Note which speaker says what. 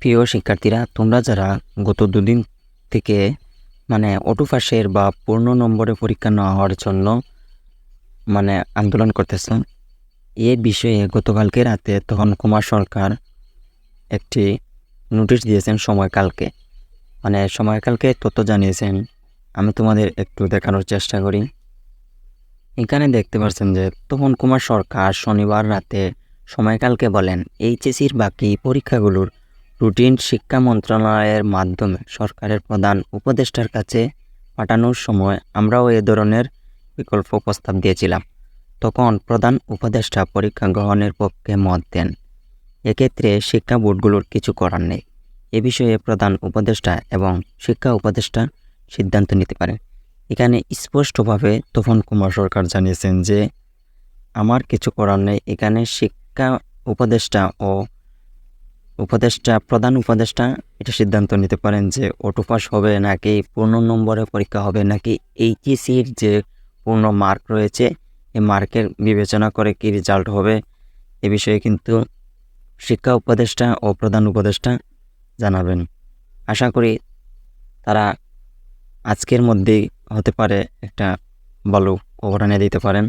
Speaker 1: প্রিয় শিক্ষার্থীরা, তোমরা যারা গত দুদিন থেকে অটোপাসের বা পূর্ণ নম্বরে পরীক্ষা না হওয়ার জন্য আন্দোলন করতেছ, এ বিষয়ে গতকালকে রাতে তখন কুমার সরকার একটি নোটিশ দিয়েছেন সময়কালকে। সময়কালকে তথ্য জানিয়েছেন। আমি তোমাদের একটু দেখানোর চেষ্টা করি। এখানে দেখতে পাচ্ছেন যে তখন কুমার সরকার শনিবার রাতে সময়কালকে বলেন, এইচএসির বাকি পরীক্ষাগুলোর রুটিন শিক্ষা মন্ত্রণালয়ের মাধ্যমে সরকারের প্রধান উপদেষ্টার কাছে পাঠানোর সময় আমরাও এ ধরনের বিকল্প প্রস্তাব দিয়েছিলাম। তখন প্রধান উপদেষ্টা পরীক্ষা গ্রহণের পক্ষে মত দেন। এক্ষেত্রে শিক্ষা বোর্ডগুলোর কিছু করার নেই। এ বিষয়ে প্রধান উপদেষ্টা এবং শিক্ষা উপদেষ্টা সিদ্ধান্ত নিতে পারেন। এখানে স্পষ্টভাবে তপন কুমার সরকার জানিয়েছেন যে আমার কিছু করার নেই। এখানে শিক্ষা উপদেষ্টা ও প্রধান উপদেষ্টা এটা সিদ্ধান্ত নিতে পারেন যে অটোপাস হবে নাকি পূর্ণ নম্বরে পরীক্ষা হবে, নাকি এইচএসির যে পূর্ণ মার্ক রয়েছে এই মার্কের বিবেচনা করে কি রেজাল্ট হবে। এ বিষয়ে কিন্তু শিক্ষা উপদেষ্টা ও প্রধান উপদেষ্টা জানাবেন। আশা করি তারা আজকের মধ্যেই হতে পারে একটা ভালো খবর এনে দিতে পারেন।